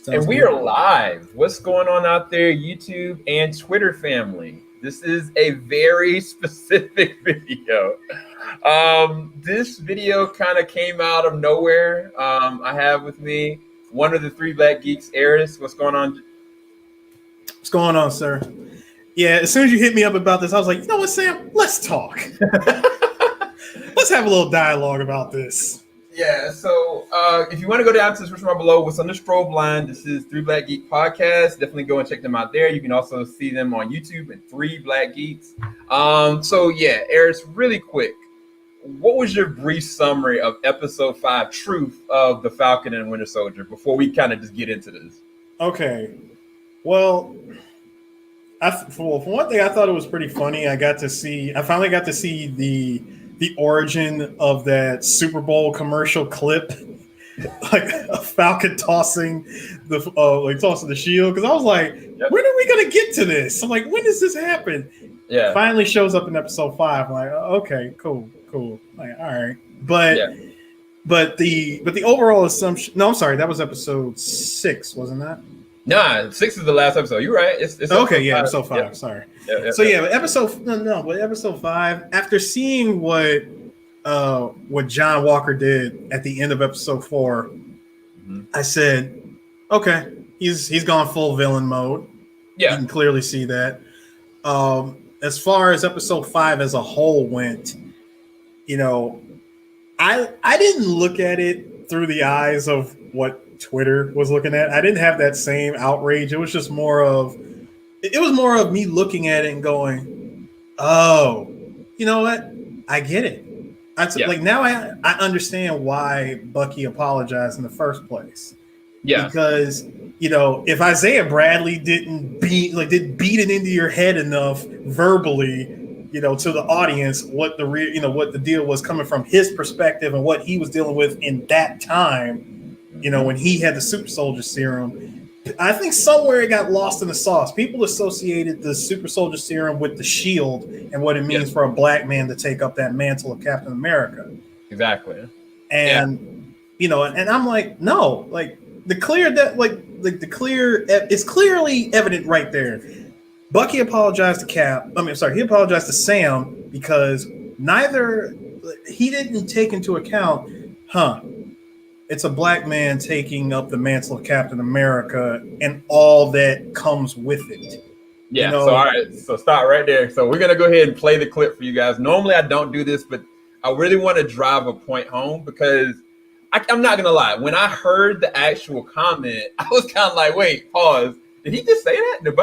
And we are live. What's going on out there, YouTube and Twitter family? This is a very specific video. This video kind of came out of nowhere. I have with me one of the three Black Geeks, Eris. What's going on? What's going on, sir? Yeah, as soon as you hit me up about this, I was like, you know what, Sam? Let's talk. Let's have a little dialogue about this. Yeah, so if you want to go down to the description bar below, what's on the strobe line, this is Three Black Geek Podcast. Definitely go and check them out there. You can also see them on YouTube at Three Black Geeks. So yeah, Eris, really quick, what was your brief summary of episode 5, Truth of the Falcon and Winter Soldier, before we kind of just get into this? Okay, well, for one thing, I thought it was pretty funny. I finally got to see the origin of that Super Bowl commercial clip, like a Falcon tossing the shield. Because I was like, When are we gonna get to this? I'm like, when does this happen? Yeah, finally shows up in episode 5. I'm like, okay, cool. Like, all right, but the overall assumption. No, I'm sorry, that was episode 6, wasn't that? Nah, 6 is the last episode. You're right. It's okay. Yeah, episode 5. Yeah. Sorry. Episode 5. After seeing what John Walker did at the end of episode 4, mm-hmm. I said, okay, he's gone full villain mode. Yeah, you can clearly see that. As far as episode 5 as a whole went, I didn't look at it through the eyes of what Twitter was looking at. I didn't have that same outrage. It was just more of me looking at it and going, oh, you know what? I get it. Like now I understand why Bucky apologized in the first place. Yeah. Because, if Isaiah Bradley didn't beat it into your head enough verbally, to the audience, what the deal was coming from his perspective and what he was dealing with in that time, when he had the super soldier serum, I think somewhere it got lost in the sauce. People associated the super soldier serum with the shield and what it means for a black man to take up that mantle of Captain America. Exactly. And, and I'm like, no, it's clearly evident right there. Bucky apologized to Cap. He apologized to Sam because he didn't take into account, it's a black man taking up the mantle of Captain America and all that comes with it. Yeah. So all right. So stop right there. So we're gonna go ahead and play the clip for you guys. Normally I don't do this, but I really want to drive a point home because I'm not gonna lie. When I heard the actual comment, I was kind of like, "Wait, pause. Did he just say that? Did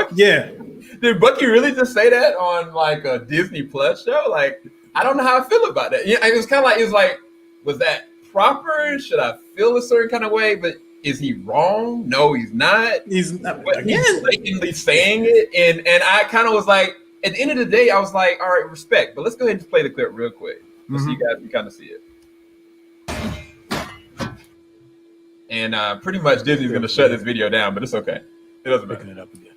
Bucky really just say that on like a Disney Plus show? Like, I don't know how I feel about that. Yeah, it was kind of like, was that proper? Should I feel a certain kind of way? But is he wrong? No, he's not. He's not. But he's blatantly saying it, and I kind of was like, at the end of the day, I was like, all right, respect. But let's go ahead and play the clip real quick, so you guys can kind of see it. And pretty much Disney's going to shut this video down, but it's okay. It doesn't matter. Picking it up again.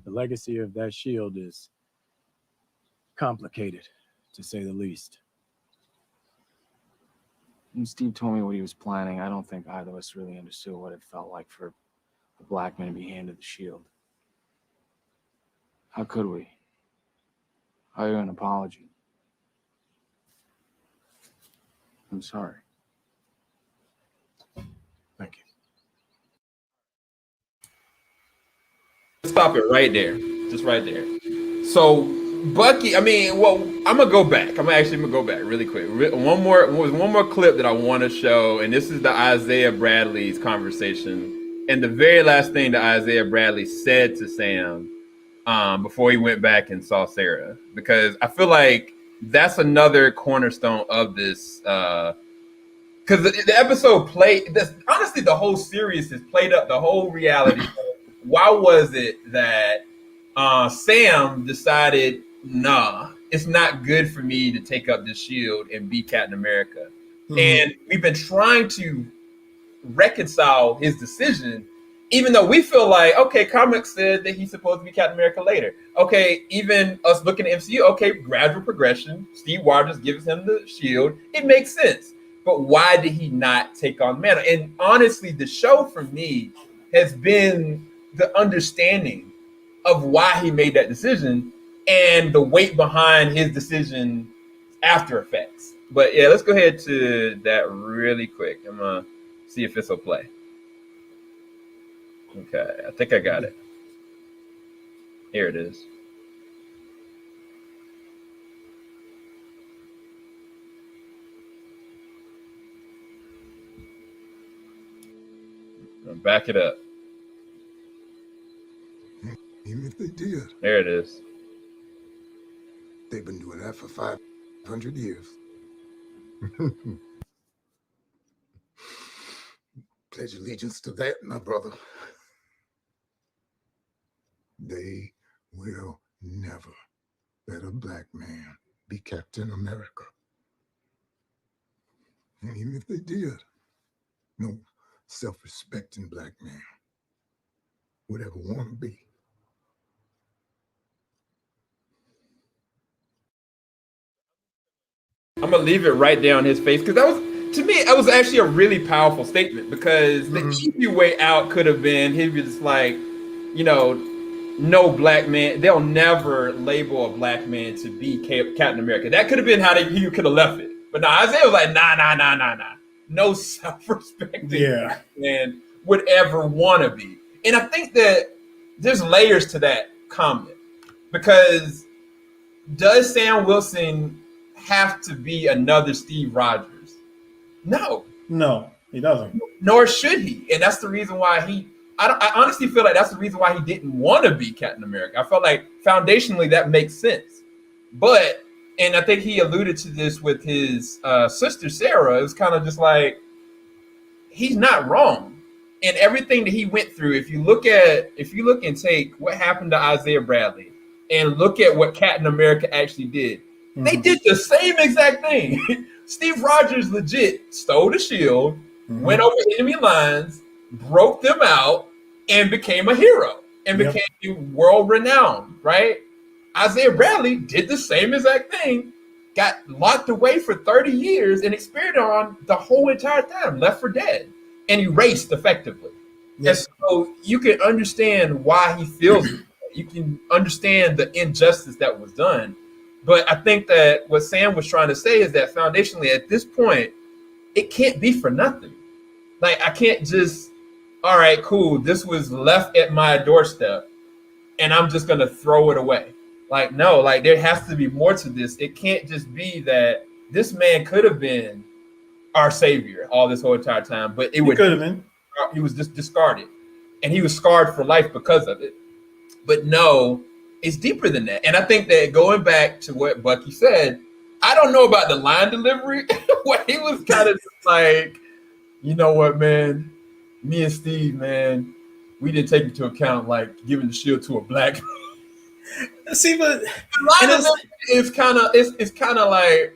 The legacy of that shield is complicated, to say the least. When Steve told me what he was planning, I don't think either of us really understood what it felt like for a black man to be handed the shield. How could we? How an apology? I'm sorry. Thank you. Stop it right there. Just right there. So Bucky, I'm gonna go back. I'm gonna go back really quick. One more clip that I want to show, and this is the Isaiah Bradley's conversation, and the very last thing that Isaiah Bradley said to Sam before he went back and saw Sarah, because I feel like that's another cornerstone of this. Because the episode honestly, the whole series has played up the whole reality. Why was it that Sam decided, nah, it's not good for me to take up this shield and be Captain America? Mm-hmm. And we've been trying to reconcile his decision, even though we feel like, okay, comics said that he's supposed to be Captain America later. Okay, even us looking at MCU, okay, gradual progression. Steve Rogers gives him the shield. It makes sense. but why did he not take on the mantle? And honestly, the show for me has been the understanding of why he made that decision and the weight behind his decision after effects. But yeah, let's go ahead to that really quick. I'm gonna see if this will play. Okay, I think I got it. Here it is. I'll back it up. Even if they did, There it is. they've been doing that for 500 years. Pledge allegiance to that, my brother. They will never let a black man be Captain America. And even if they did, no self-respecting black man would ever want to be. I'm gonna leave it right there on his face because that was, to me, that was actually a really powerful statement. Because the easy way out could have been he'd be just like, no black man. They'll never label a black man to be Captain America. That could have been how he could have left it. But no, Isaiah was like, nah. No self-respecting black man would ever want to be. And I think that there's layers to that comment because does Sam Wilson have to be another Steve Rogers? No, he doesn't. Nor should he. And that's the reason why I honestly feel like that's the reason why he didn't want to be Captain America. I felt like foundationally that makes sense. But, and I think he alluded to this with his sister Sarah, it was kind of just like, he's not wrong. And everything that he went through, if you look and take what happened to Isaiah Bradley and look at what Captain America actually did, they did the same exact thing. Steve Rogers legit stole the shield, went over enemy lines, broke them out, and became a hero and became world renowned, right? Isaiah Bradley did the same exact thing, got locked away for 30 years and experienced on the whole entire time, left for dead, and erased effectively. Yes. And so you can understand why he feels it. You can understand the injustice that was done. But I think that what Sam was trying to say is that foundationally at this point, it can't be for nothing. Like, I can't just, all right, cool, this was left at my doorstep and I'm just going to throw it away. Like, no, like there has to be more to this. It can't just be that this man could have been our savior all this whole entire time, but could have been. He was just discarded and he was scarred for life because of it. But no, it's deeper than that. And I think that going back to what Bucky said, I don't know about the line delivery, where he was kind of like, you know what, man, me and Steve, man, we didn't take into account like giving the shield to a black man. See, but the line delivery is kind of like,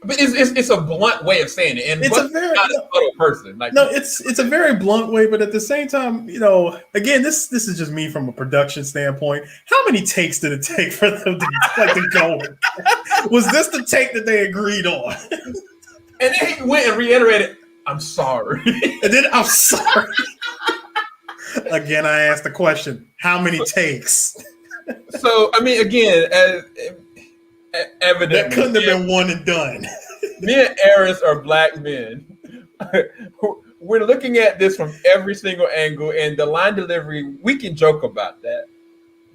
but it's a blunt way of saying it, and it's a very not a subtle person. Like, no, it's a very blunt way, but at the same time, again, this is just me from a production standpoint. How many takes did it take for them to go? Was this the take that they agreed on? And then he went and reiterated, "I'm sorry," and then I'm sorry. Again, I asked the question: how many takes? So, I mean, again, evidently, that couldn't have been one and done. Me and Eris are black men. We're looking at this from every single angle, and the line delivery, we can joke about that.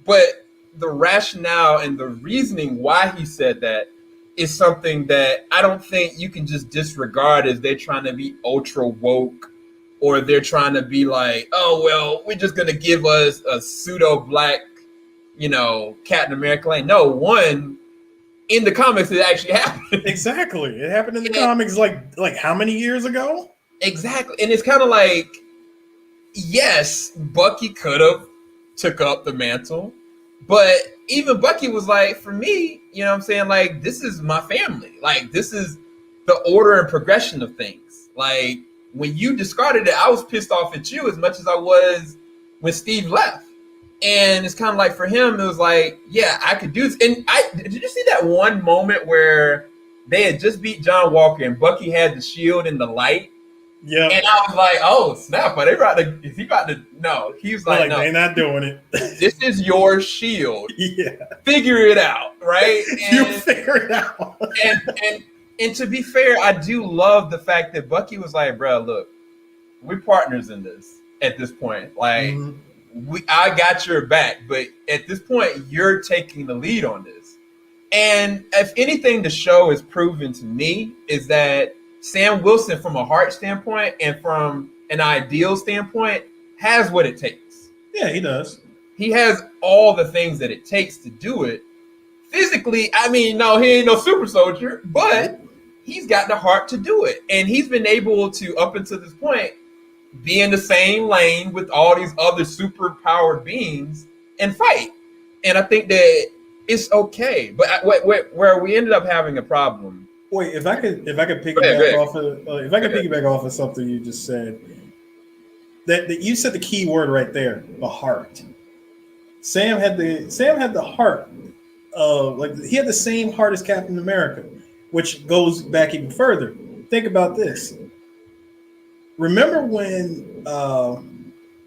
But the rationale and the reasoning why he said that is something that I don't think you can just disregard as they're trying to be ultra woke, or they're trying to be like, oh, well, we're just going to give us a pseudo black, Captain America. Like, no, one, in the comics, it actually happened. Exactly. It happened in the comics like how many years ago? Exactly. And it's kind of like, yes, Bucky could have took up the mantle, but even Bucky was like, for me, you know what I'm saying? Like, this is my family. Like, this is the order and progression of things. Like, when you discarded it, I was pissed off at you as much as I was when Steve left. And it's kind of like for him, it was like, yeah, I could do this. And did you see that one moment where they had just beat John Walker, and Bucky had the shield in the light. Yeah. And I was like, oh, snap. Are they about to, is he about to, no. He was like, no. They're not doing it. This is your shield. Yeah. Figure it out, right? You figure it out. and to be fair, I do love the fact that Bucky was like, bro, look, we're partners in this at this point. Like, I got your back, but at this point, you're taking the lead on this. And if anything, the show has proven to me is that Sam Wilson, from a heart standpoint and from an ideal standpoint, has what it takes. Yeah, he does. He has all the things that it takes to do it. Physically, I mean, no, he ain't no super soldier, but he's got the heart to do it. And he's been able to, up until this point, be in the same lane with all these other super powered beings and fight. And I think that it's okay. But where we ended up having a problem. Wait, if I could piggyback off of something you just said, that you said the key word right there, the heart. Sam had the heart of, like, he had the same heart as Captain America, which goes back even further. Think about this. Remember when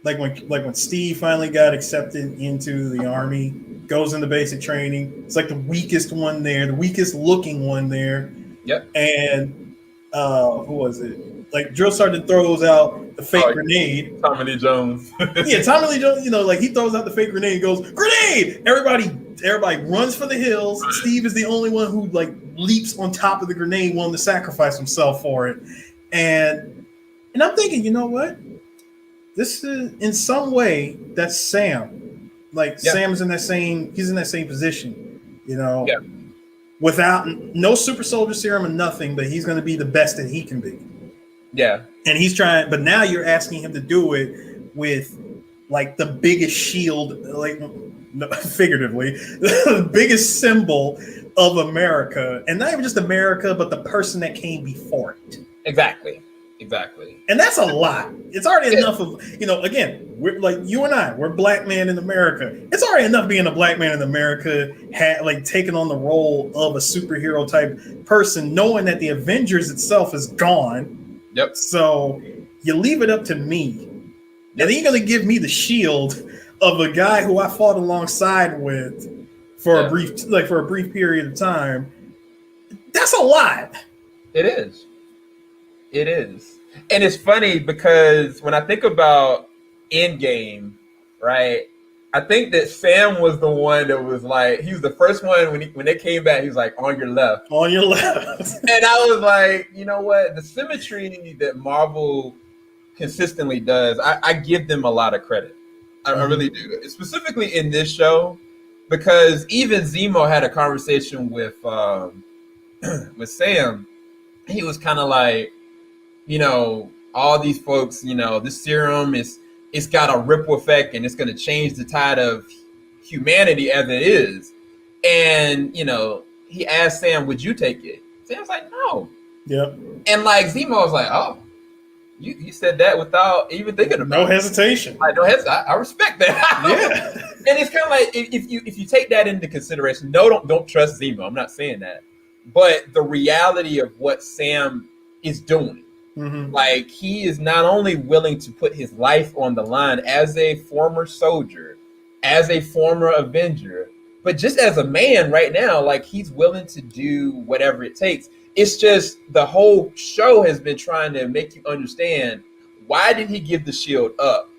when Steve finally got accepted into the army, goes into basic training. It's like the weakest one there, the weakest looking one there. Yep. And who was it? Like, drill sergeant throws out the fake grenade. Tommy Lee Jones. Yeah, Tommy Lee Jones. You know, like, he throws out the fake grenade and goes, "Grenade!" Everybody runs for the hills. Right. Steve is the only one who, like, leaps on top of the grenade, willing to sacrifice himself for it. And I'm thinking, you know what? This is, in some way, that's Sam. Like, Sam's in that same position, you know. Yeah. Without no super soldier serum and nothing, but he's going to be the best that he can be. Yeah. And he's trying, but now you're asking him to do it with, like, the biggest shield, like, figuratively, the biggest symbol of America. And not even just America, but the person that came before it. Exactly. And that's a lot. It's already enough of, you know, again, we're like, you and I, we're black men in America. It's already enough being a black man in America, like, taking on the role of a superhero type person, knowing that the Avengers itself is gone. Yep. So you leave it up to me. And then you're going to give me the shield of a guy who I fought alongside with for a brief period of time. That's a lot. It is. And it's funny because when I think about Endgame, right, I think that Sam was the one that was like, he was the first one when they came back, he was like, on your left. On your left. And I was like, you know what? The symmetry that Marvel consistently does, I give them a lot of credit. I really do. Specifically in this show, because even Zemo had a conversation with Sam. He was kind of like, you know, all these folks, you know, this serum it's got a ripple effect and it's going to change the tide of humanity as it is. And, you know, he asked Sam, would you take it? Sam's like, no. Yep. And, like, Zemo was like, oh, you said that without even thinking about it. No hesitation. Like, no hesitation. I respect that. Yeah. And it's kind of like, if you take that into consideration, don't trust Zemo. I'm not saying that. But the reality of what Sam is doing, like, he is not only willing to put his life on the line as a former soldier, as a former Avenger, but just as a man right now, like, he's willing to do whatever it takes. It's just the whole show has been trying to make you understand, why did he give the shield up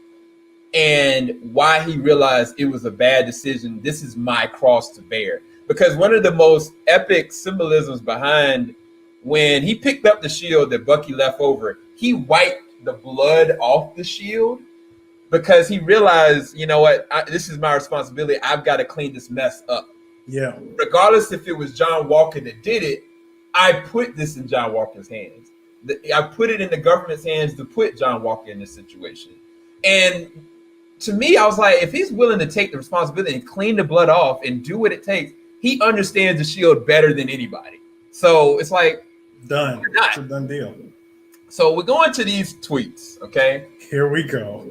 and why he realized it was a bad decision. This is my cross to bear. Because one of the most epic symbolisms behind when he picked up the shield that Bucky left over, he wiped the blood off the shield because he realized, you know what, this is my responsibility. I've got to clean this mess up. Yeah. Regardless if it was John Walker that did it, I put this in John Walker's hands. I put it in the government's hands to put John Walker in this situation. And to me, I was like, if he's willing to take the responsibility and clean the blood off and do what it takes, he understands the shield better than anybody. So it's like, done. It's a done deal. So we're going to these tweets, okay? Here we go.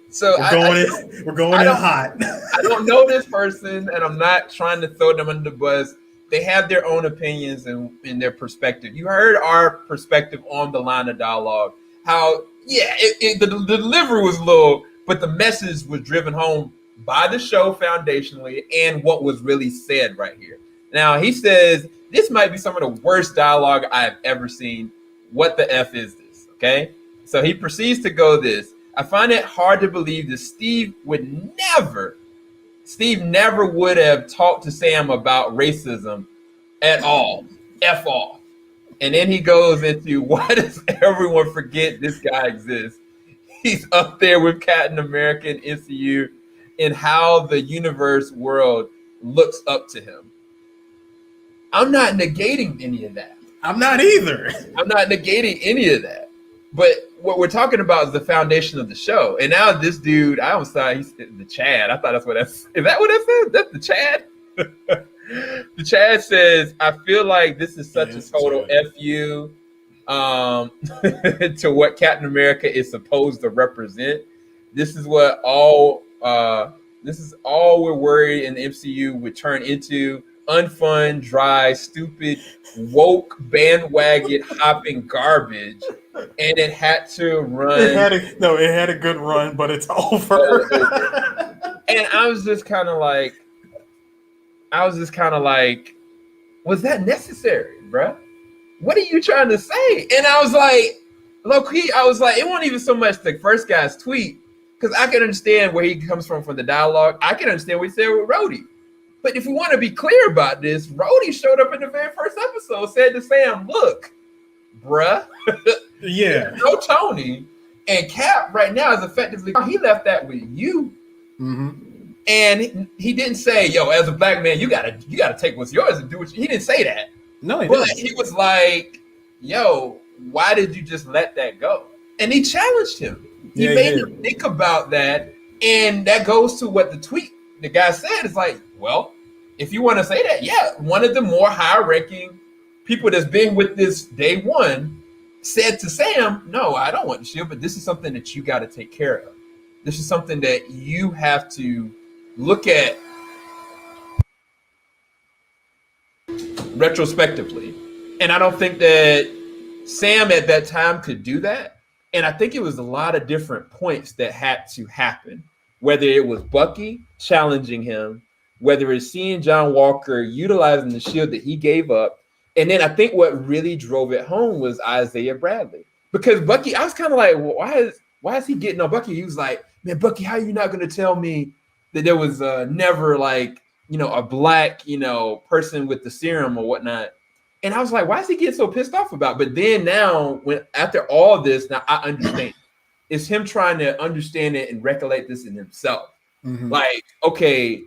So we're going in hot. I don't know this person, and I'm not trying to throw them under the bus. they have their own opinions and their perspective. You heard our perspective on the line of dialogue. How the delivery was low, but the message was driven home by the show foundationally and what was really said right here. Now he says this might be some of the worst dialogue I've ever seen. What the F is this? Okay. So he proceeds to go this. I find it hard to believe that Steve never would have talked to Sam about racism at all. F off. And then he goes into why does everyone forget this guy exists? He's up there with Captain America and MCU and how the universe world looks up to him. I'm not negating any of that. I'm not either. I'm not negating any of that. But what we're talking about is the foundation of the show. And now this dude, I almost thought he said the Chad. I thought that's what that's. Is that what that said? That's the Chad? The Chad says, I feel like this is such a total FU to what Captain America is supposed to represent. This is all we're worried in the MCU would turn into unfun, dry, stupid, woke, bandwagon hopping garbage. And it had to run. It had a good run, but it's over. And I was just kind of like, was that necessary, bruh? What are you trying to say? And I was like, low-key, it wasn't even so much the first guy's tweet, because I can understand where he comes from the dialogue. I can understand what he said with Rhodey. But if we want to be clear about this, Rhodey showed up in the very first episode, said to Sam, look, bruh. Yeah. No Tony. And Cap right now is effectively, he left that with you. Mm-hmm. And he didn't say, yo, as a black man, you gotta take what's yours and do what he didn't say that. No, he didn't. didn't. He was like, yo, why did you just let that go? And he challenged him. He made him think about that. And that goes to what the guy said. It's like, well, if you want to say that, yeah, one of the more high-ranking people that's been with this day one said to Sam, no, I don't want the shield, but this is something that you got to take care of. This is something that you have to look at retrospectively. And I don't think that Sam at that time could do that. And I think it was a lot of different points that had to happen, whether it was Bucky challenging him, whether it's seeing John Walker utilizing the shield that he gave up. And then I think what really drove it home was Isaiah Bradley. Because Bucky, I was kind of like, well, why is he getting on Bucky? He was like, man, Bucky, how are you not going to tell me that there was never a black, person with the serum or whatnot? And I was like, why is he getting so pissed off about it? But then now, after all this, now I understand. It's him trying to understand it and recollect this in himself. Mm-hmm. Like, okay,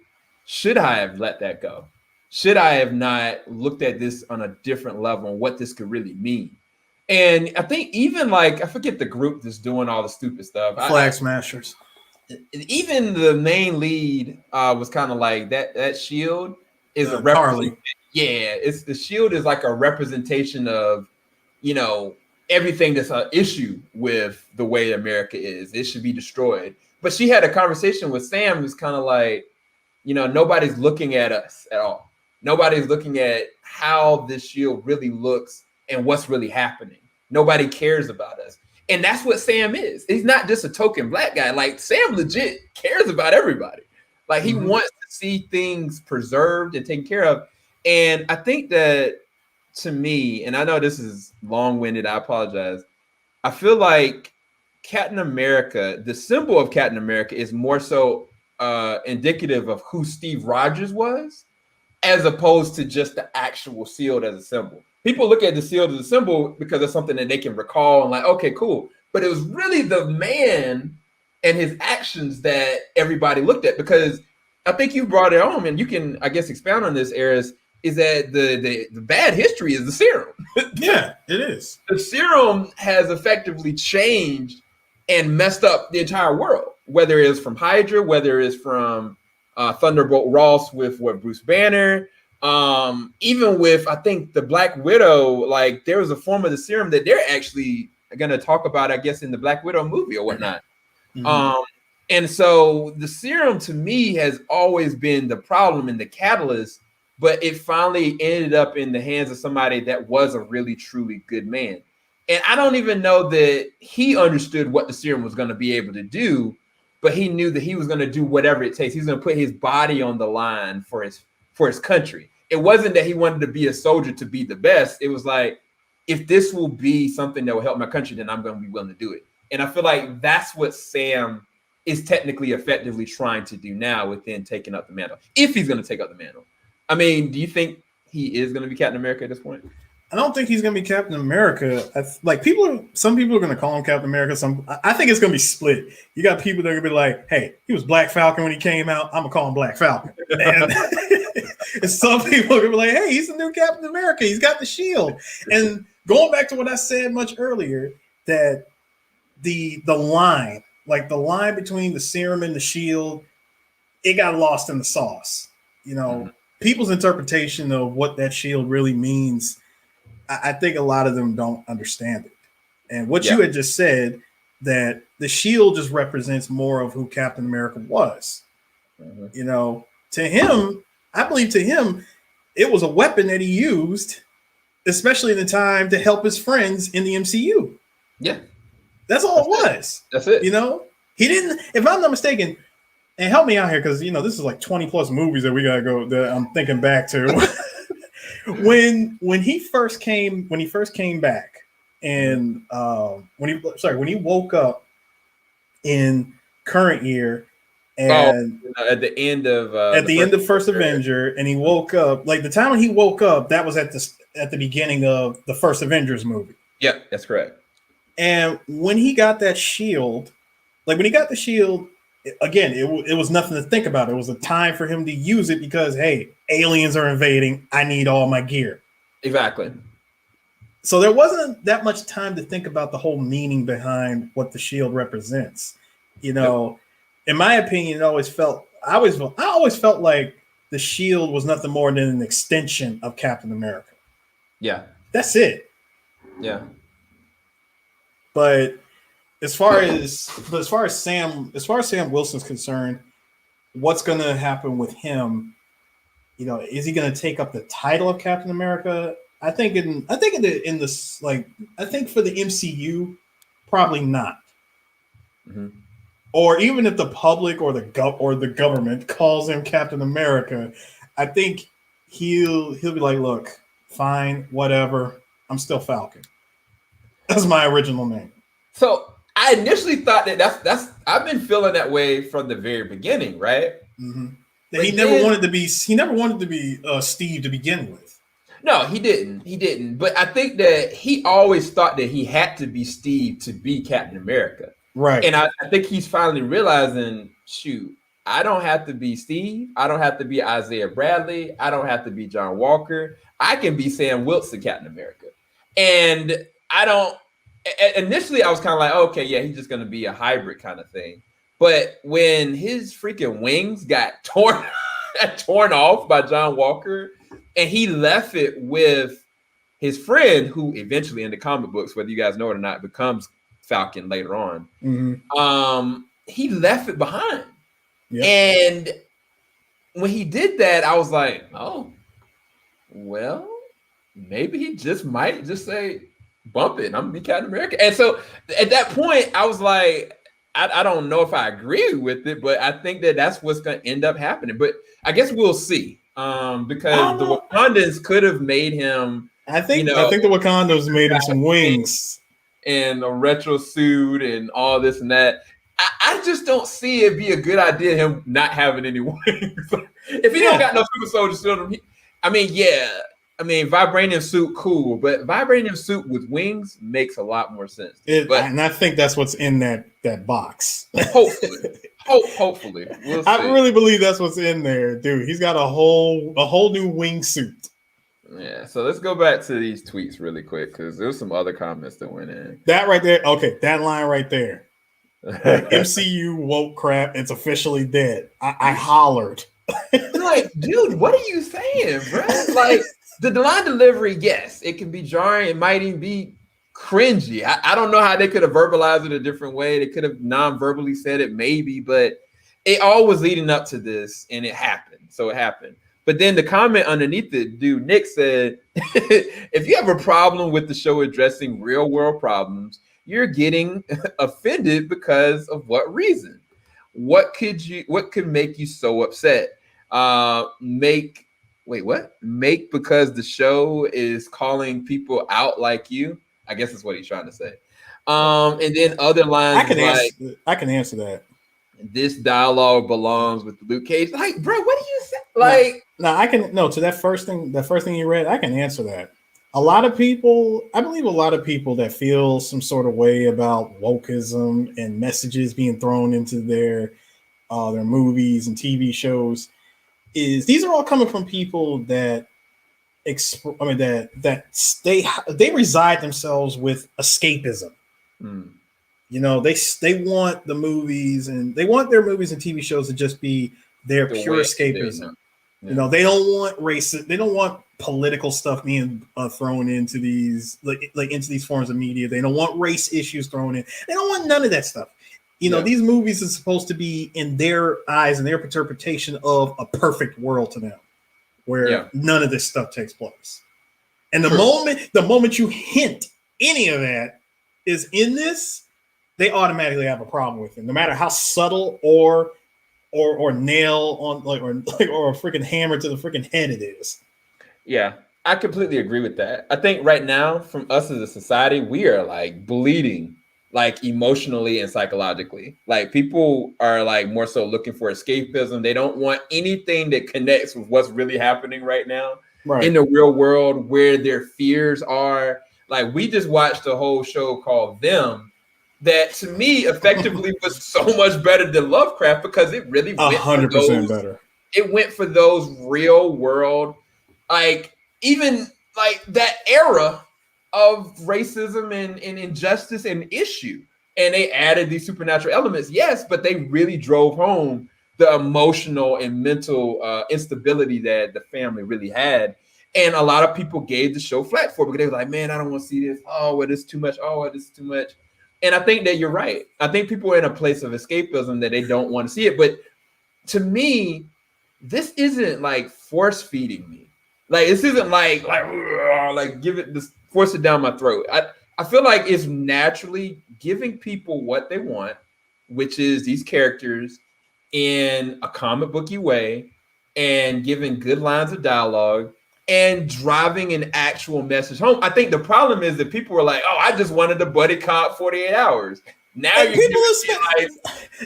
should I have let that go? Should I have not looked at this on a different level and what this could really mean? And I think even I forget the group that's doing all the stupid stuff. Flag Smashers. Even the main lead was kind of like that shield is a representation. Yeah, it's the shield is like a representation of, everything that's an issue with the way America is. It should be destroyed. But she had a conversation with Sam who's kind of like, nobody's looking at us at all. Nobody's looking at how this shield really looks and what's really happening. Nobody cares about us. And that's what Sam is. He's not just a token black guy. Like, Sam legit cares about everybody. Like, he wants to see things preserved and taken care of. And I think that, to me, and I know this is long-winded, I apologize. I feel like Captain America, the symbol of Captain America is more so indicative of who Steve Rogers was, as opposed to just the actual shield as a symbol. People look at the shield as a symbol because it's something that they can recall and like, okay, cool. But it was really the man and his actions that everybody looked at, because I think you brought it home, and you can, I guess, expound on this, Aris, is that the bad history is the serum. Yeah, it is. The serum has effectively changed and messed up the entire world, whether it's from Hydra, whether it's from Thunderbolt Ross with Bruce Banner, even with, I think, the Black Widow, like there was a form of the serum that they're actually going to talk about, I guess, in the Black Widow movie or whatnot. Mm-hmm. And so the serum to me has always been the problem and the catalyst but it finally ended up in the hands of somebody that was a really, truly good man. And I don't even know that he understood what the serum was going to be able to do, but he knew that he was going to do whatever it takes. He's going to put his body on the line for his country. It wasn't that he wanted to be a soldier to be the best. It was like, if this will be something that will help my country, then I'm going to be willing to do it. And I feel like that's what Sam is technically effectively trying to do now within taking up the mantle, if he's going to take up the mantle. I mean, do you think he is going to be Captain America at this point? I don't think he's going to be Captain America. Some people are going to call him Captain America. I think it's going to be split. You got people that are going to be like, hey, he was Black Falcon when he came out. I'm going to call him Black Falcon. And some people are going to be like, hey, he's the new Captain America. He's got the shield. And going back to what I said much earlier, that the line between the serum and the shield, it got lost in the sauce. People's interpretation of what that shield really means, I think a lot of them don't understand it. And what you had just said, that the shield just represents more of who Captain America was. To him, I believe to him, it was a weapon that he used, especially in the time, to help his friends in the MCU. Yeah. That's all it was. That's it. He didn't, if I'm not mistaken, and help me out here, because this is like 20 plus movies that we gotta go that I'm thinking back to. when he first came back, and when he woke up in current year, and at the end of First Avenger, and he woke up, like the time when he woke up, that was at the beginning of the first Avengers movie. Yeah, that's correct. And when he got that shield, again, it was nothing to think about. It was a time for him to use it because, hey, aliens are invading. I need all my gear. Exactly. So there wasn't that much time to think about the whole meaning behind what the shield represents. In my opinion, I always felt like the shield was nothing more than an extension of Captain America. Yeah. That's it. Yeah. But as far as Sam Wilson's concerned, what's going to happen with him? Is he going to take up the title of Captain America? I think for the MCU, probably not. Mm-hmm. Or even if the public or the government calls him Captain America, I think he'll be like, look, fine, whatever. I'm still Falcon. That's my original name. So I initially thought that's I've been feeling that way from the very beginning, right? Mm-hmm. He never wanted to be Steve to begin with. No, he didn't. But I think that he always thought that he had to be Steve to be Captain America. Right. And I think he's finally realizing, shoot, I don't have to be Steve. I don't have to be Isaiah Bradley. I don't have to be John Walker. I can be Sam Wilson, Captain America. And initially I was kind of like, okay, yeah, he's just going to be a hybrid kind of thing. But when his freaking wings got torn off by John Walker, and he left it with his friend, who eventually in the comic books, whether you guys know it or not, becomes Falcon later on. Mm-hmm. He left it behind. Yep. And when he did that, I was like, oh, well, maybe he just might just say, bump it, I'm gonna be Captain America. And so at that point, I was like, I don't know if I agree with it, but I think that that's what's going to end up happening. But I guess we'll see, because the Wakandans could have made him. I think the Wakandans made him some wings and a retro suit and all this and that. I just don't see it be a good idea him not having any wings. If he don't got no super soldier syndrome, vibranium suit, cool, but vibranium suit with wings makes a lot more sense. And I think that's what's in that box. Hopefully, we'll see. I really believe that's what's in there, dude. He's got a whole new wingsuit. Yeah. So let's go back to these tweets really quick because there's some other comments that went in. That right there, okay, that line right there. MCU woke crap. It's officially dead. I hollered. Like, dude, what are you saying, bro? Like. The line delivery, yes, it can be jarring. It might even be cringy. I don't know how they could have verbalized it a different way. They could have non-verbally said it maybe, but it all was leading up to this, and it happened. So it happened. But then the comment underneath it, dude, Nick said, if you have a problem with the show addressing real world problems, you're getting offended because of what reason? What could make you so upset? Make because the show is calling people out like you. I guess that's what he's trying to say. And then other lines I can answer that. This dialogue belongs with Luke Cage. Like, bro, what do you say? Like, to that first thing you read, I can answer that. I believe a lot of people that feel some sort of way about wokeism and messages being thrown into their movies and TV shows these are all coming from people that they reside themselves with escapism. You know, they want the movies and they want their movies and TV shows to just be their pure escapism. Yeah. You know, they don't want racist. They don't want political stuff being thrown into these into these forms of media. They don't want race issues thrown in. They don't want none of that stuff. You know, these movies are supposed to be, in their eyes and their interpretation of a perfect world to them, where none of this stuff takes place. And the moment you hint any of that is in this, they automatically have a problem with it, no matter how subtle or nail on or a freaking hammer to the freaking head it is. Yeah, I completely agree with that. I think right now, from us as a society, we are like bleeding, like emotionally and psychologically. Like people are like more so looking for escapism. They don't want anything that connects with what's really happening right now in the real world, where their fears are. Like we just watched a whole show called Them, that to me effectively was so much better than Lovecraft, because it really went 100% better. It went for those real world, like even like that era of racism and injustice and issue. And they added these supernatural elements, yes, but they really drove home the emotional and mental instability that the family really had. And a lot of people gave the show flat for it, because they were like, man, I don't want to see this. Oh, well, this is too much. Oh, this is too much. And I think that you're right. I think people are in a place of escapism that they don't want to see it. But to me, this isn't like force feeding me. Like this isn't like give it this, force it down my throat. I feel like it's naturally giving people what they want, which is these characters in a comic booky way, and giving good lines of dialogue and driving an actual message home. I think the problem is that people were like, "Oh, I just wanted the buddy cop 48 hours." Now you're giving me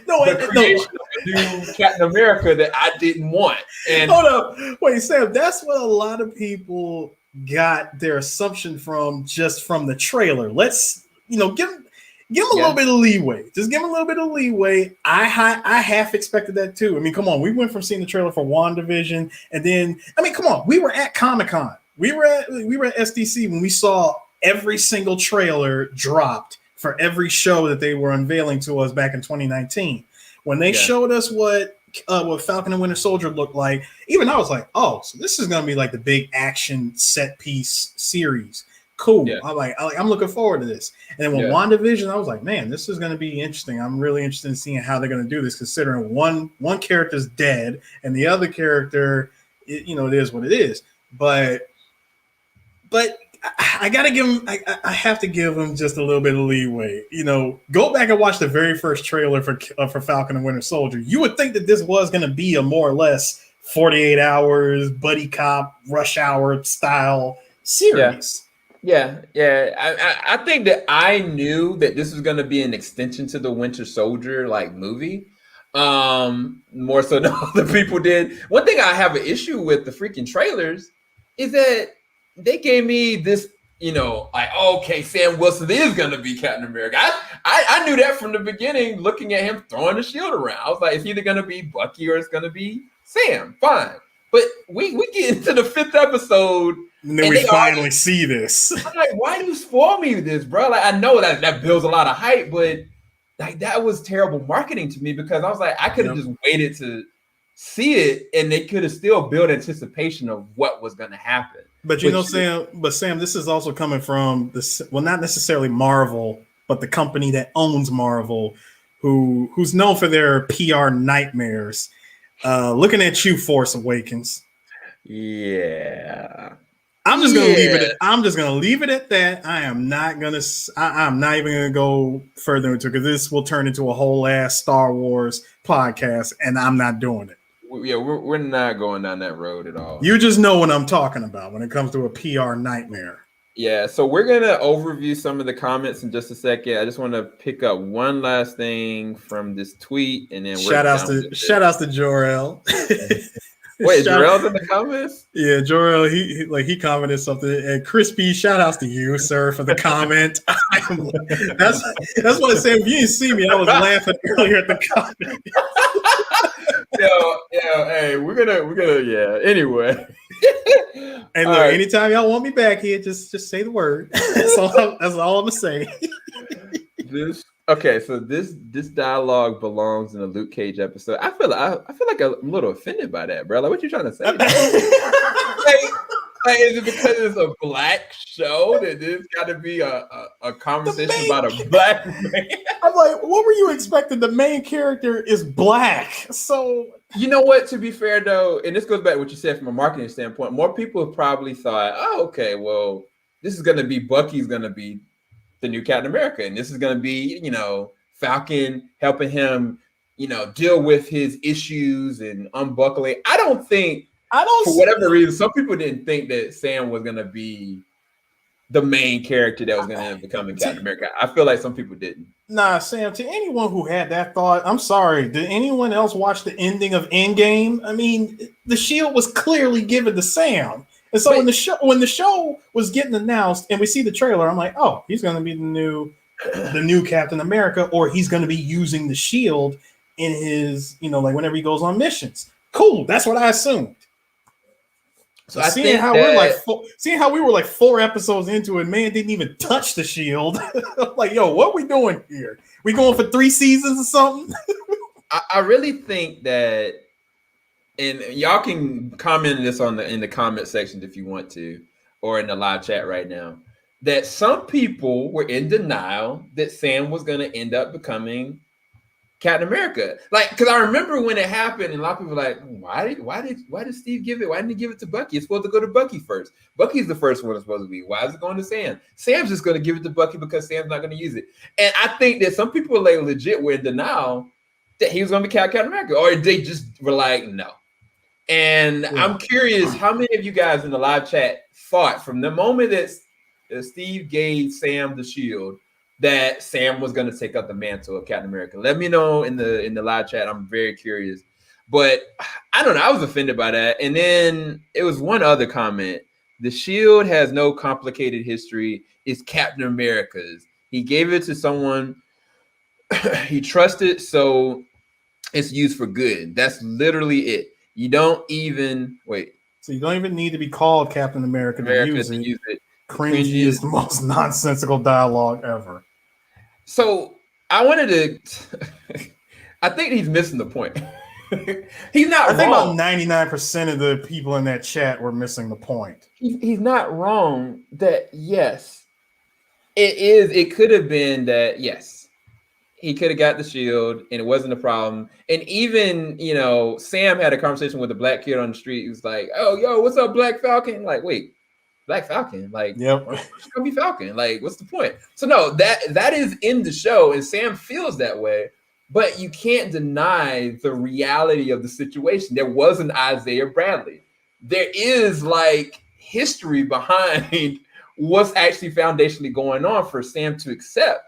like the creation of a new Captain America that I didn't want. And hold up, wait, Sam. That's what a lot of people got their assumption from, just from the trailer. Let's give them a little bit of leeway. Just give them a little bit of leeway. I half expected that too. I mean, come on, we went from seeing the trailer for WandaVision, and then come on, we were at Comic-Con. We were at SDC when we saw every single trailer dropped for every show that they were unveiling to us back in 2019. When they showed us what Falcon and Winter Soldier looked like, even I was like, oh, so this is gonna be like the big action set piece series. Cool. Yeah. I'm looking forward to this. And then with WandaVision, I was like, man, this is gonna be interesting. I'm really interested in seeing how they're gonna do this, considering one character's dead and the other character, it is what it is. But I gotta give him. I have to give him just a little bit of leeway. Go back and watch the very first trailer for Falcon and Winter Soldier. You would think that this was going to be a more or less 48 hours buddy cop rush hour style series. Yeah. I think that I knew that this was going to be an extension to the Winter Soldier movie, more so than other people did. One thing I have an issue with the freaking trailers is that they gave me this, okay, Sam Wilson is going to be Captain America. I knew that from the beginning, looking at him throwing the shield around. I was like, it's either going to be Bucky or it's going to be Sam. Fine. But we get into the 5th episode. And then we finally see this. I'm like, why do you spoil me with this, bro? Like, I know that builds a lot of hype, but that was terrible marketing to me, because I was like, I could have just waited to see it, and they could have still built anticipation of what was going to happen. But Sam, this is also coming from not necessarily Marvel, but the company that owns Marvel, who's known for their PR nightmares. Looking at you, Force Awakens. Yeah. I'm just gonna leave it. Yeah. I'm just gonna leave it at that. I am not gonna. I'm not even gonna go further into it because this will turn into a whole ass Star Wars podcast, and I'm not doing it. Yeah, we're not going down that road at all. You just know what I'm talking about when it comes to a PR nightmare. Yeah, so we're gonna overview some of the comments in just a second. I just want to pick up one last thing from this tweet, and then we're Shout outs done with it. to Jor-El. Wait, Jarrell's in the comments? Yeah, Jor-El, he commented something, and Crispy, shout outs to you, sir, for the comment. That's what I said. If you didn't see me, I was laughing earlier at the comment. Hey, we're gonna, yeah. Anyway. And look, anytime y'all want me back here, just say the word. That's all I'm gonna say. So this dialogue belongs in a Luke Cage episode. I feel like I'm a little offended by that, bro. Like, what you trying to say? like, is it because it's a black show that this got to be a conversation about a black man? I'm like, what were you expecting? The main character is black, so you know what? To be fair, though, and this goes back to what you said from a marketing standpoint, more people have probably thought, oh, okay, well, this is going to be Bucky's going to be the new Captain America, and this is going to be, Falcon helping him, deal with his issues and unbuckling. I don't for whatever reason, some people didn't think that Sam was going to be the main character that was going to end up becoming Captain America. I feel like some people didn't. Nah, Sam, to anyone who had that thought, I'm sorry. Did anyone else watch the ending of Endgame? I mean, the shield was clearly given to Sam. And so when the show was getting announced and we see the trailer, I'm like, oh, he's going to be the new Captain America, or he's going to be using the shield in his, like whenever he goes on missions. Cool. That's what I assumed. So seeing how we were like 4 episodes into it, man didn't even touch the shield. Like, yo, what we doing here? We going for 3 seasons or something? I really think that, and y'all can comment this in the comment section if you want to, or in the live chat right now, that some people were in denial that Sam was going to end up becoming Captain America. Like, because I remember when it happened, and a lot of people were like, why did Steve give it? Why didn't he give it to Bucky? It's supposed to go to Bucky first. Bucky's the first one it's supposed to be. Why is it going to Sam? Sam's just going to give it to Bucky because Sam's not going to use it. And I think that some people like legit were in denial that he was going to be Captain America, or they just were like, no. And yeah. I'm curious how many of you guys in the live chat thought from the moment that Steve gave Sam the shield that Sam was going to take up the mantle of Captain America. Let me know in the live chat. I'm very curious. But I don't know. I was offended by that. And then it was one other comment. The shield has no complicated history. It's Captain America's. He gave it to someone he trusted, so it's used for good. That's literally it. You don't even So you don't even need to be called Captain America to use it. Cringy is the most nonsensical dialogue ever. So I wanted to. I think he's missing the point. He's not. I think about 99% of the people in that chat were missing the point. He's not wrong. That yes, it is. It could have been that yes, he could have got the shield and it wasn't a problem. And even Sam had a conversation with a black kid on the street. He was like, "Oh, yo, what's up, Black Falcon?" Like, wait. Black Falcon, like, yep, it's gonna be Falcon. Like, what's the point? So no, that is in the show, and Sam feels that way. But you can't deny the reality of the situation. There was an Isaiah Bradley. There is like history behind what's actually foundationally going on for Sam to accept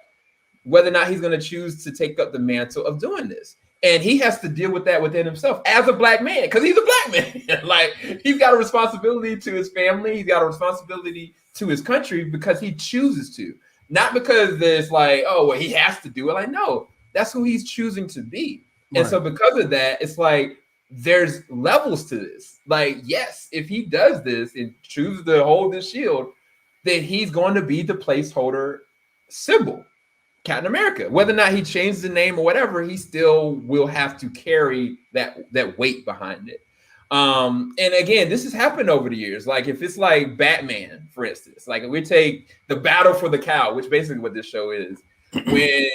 whether or not he's going to choose to take up the mantle of doing this. And he has to deal with that within himself as a black man, because he's a black man. Like, he's got a responsibility to his family. He's got a responsibility to his country because he chooses to. Not because there's like, oh, well, he has to do it. Like, no, that's who he's choosing to be. Right. And so because of that, it's like there's levels to this. Like, yes, if he does this and chooses to hold this shield, then he's going to be the placeholder symbol. Captain America, whether or not he changes the name or whatever, he still will have to carry that weight behind it. And again, this has happened over the years. Like if it's like Batman, for instance, like if we take the battle for the cow, which basically what this show is, when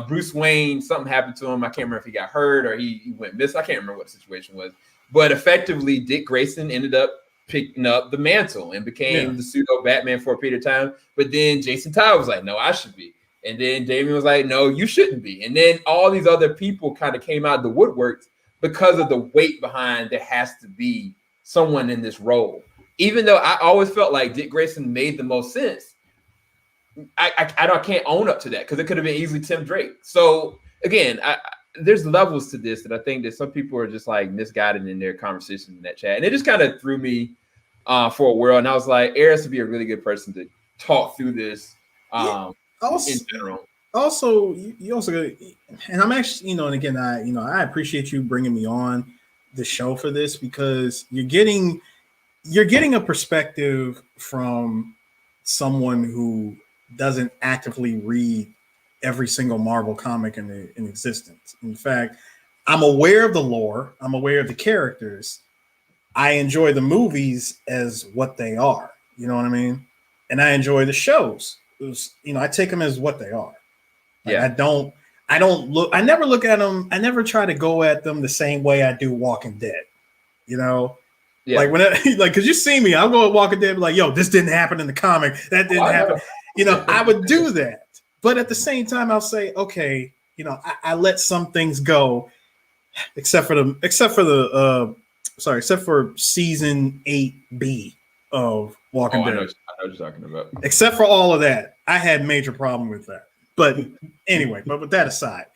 Bruce Wayne, something happened to him. I can't remember if he got hurt or he went missing. I can't remember what the situation was, but effectively Dick Grayson ended up picking up the mantle and became the pseudo Batman for a period of time. But then Jason Todd was like, no, I should be. And then Damian was like, no, you shouldn't be. And then all these other people kind of came out of the woodworks because of the weight behind there has to be someone in this role. Even though I always felt like Dick Grayson made the most sense, I can't own up to that because it could have been easily Tim Drake. So again, there's levels to this that I think that some people are just like misguided in their conversations in that chat. And it just kind of threw me for a whirl. And I was like, Eris would be a really good person to talk through this in general. Also, you also, and I'm actually, and again, I appreciate you bringing me on the show for this because you're getting a perspective from someone who doesn't actively read every single Marvel comic in existence. In fact, I'm aware of the lore. I'm aware of the characters. I enjoy the movies as what they are. You know what I mean? And I enjoy the shows. I take them as what they are. Like, I never look at them. I never try to go at them the same way I do Walking Dead. Like when because you see me, I'll go at Walking Dead and be like, yo, this didn't happen in the comic. That didn't happen. I would do that. But at the same time, I'll say, okay, I let some things go, except for season 8B of Walking Dead. I know what you're talking about. Except for all of that, I had major problem with that. But anyway, but with that aside,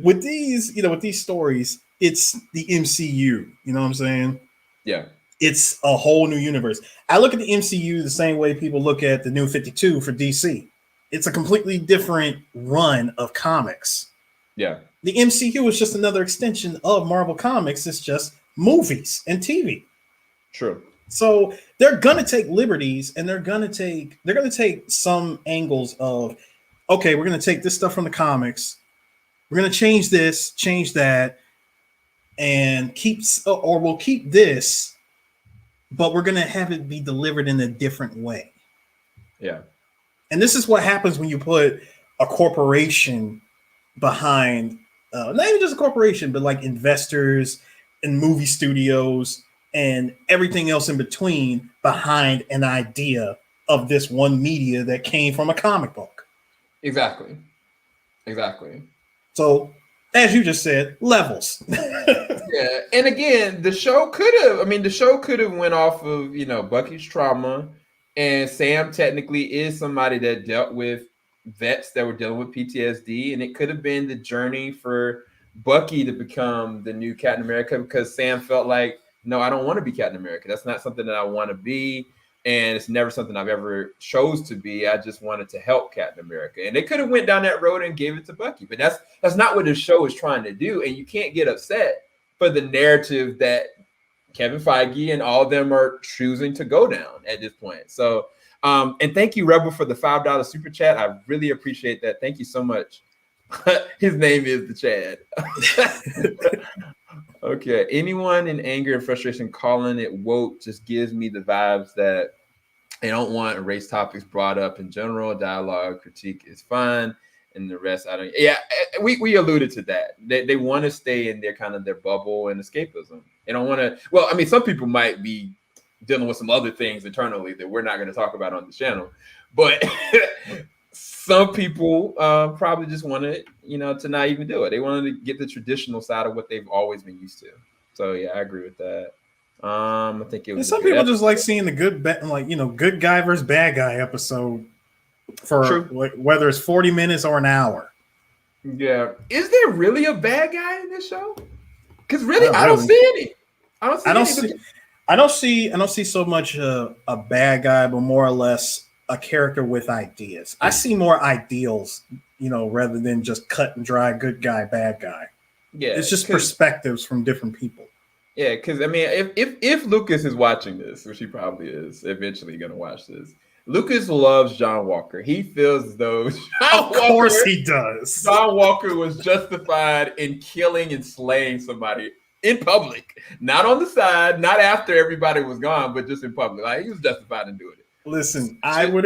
with these stories, it's the MCU. You know what I'm saying? Yeah. It's a whole new universe. I look at the MCU the same way people look at the New 52 for DC. It's a completely different run of comics. Yeah. The MCU is just another extension of Marvel Comics. It's just movies and TV. True. So they're gonna take liberties and they're gonna take some angles of, okay, we're gonna take this stuff from the comics, we're gonna change this, change that, and we'll keep this, but we're gonna have it be delivered in a different way. Yeah. And this is what happens when you put a corporation behind, not even just a corporation, but like investors and movie studios and everything else in between behind an idea of this one media that came from a comic book. Exactly. So, as you just said, levels. Yeah, and again, the show could have went off of Bucky's trauma, and Sam technically is somebody that dealt with vets that were dealing with PTSD, and it could have been the journey for Bucky to become the new Captain America because Sam felt like, no, I don't want to be Captain America. That's not something that I want to be, and it's never something I've ever chose to be. I just wanted to help Captain America, and they could have went down that road and gave it to Bucky, but that's not what the show is trying to do, and you can't get upset for the narrative that Kevin Feige and all of them are choosing to go down at this point. So, and thank you, Rebel, for the $5 super chat. I really appreciate that. Thank you so much. His name is the Chad. Okay. Anyone in anger and frustration calling it woke just gives me the vibes that they don't want race topics brought up in general. Dialogue, critique is fine. And the rest, I don't. Yeah, we alluded to that. They want to stay in their kind of their bubble and escapism. They don't want to. Well, I mean, some people might be dealing with some other things internally that we're not going to talk about on the channel, but some people probably just want to, to not even do it. They wanted to get the traditional side of what they've always been used to. So yeah, I agree with that. I think it was. Some people just like seeing the good guy versus bad guy episode. For whether it's 40 minutes or an hour. Yeah. Is there really a bad guy in this show? Because really, I don't see any. I don't see so much a bad guy, but more or less a character with ideas. I see more ideals, rather than just cut and dry good guy, bad guy. Yeah. It's just perspectives from different people. Yeah, because I mean, if Lucas is watching this, which he probably is eventually gonna watch this. Lucas loves John Walker. He feels as though he does. John Walker was justified in killing and slaying somebody in public, not on the side, not after everybody was gone, but just in public. Like he was justified in doing it. Listen, I would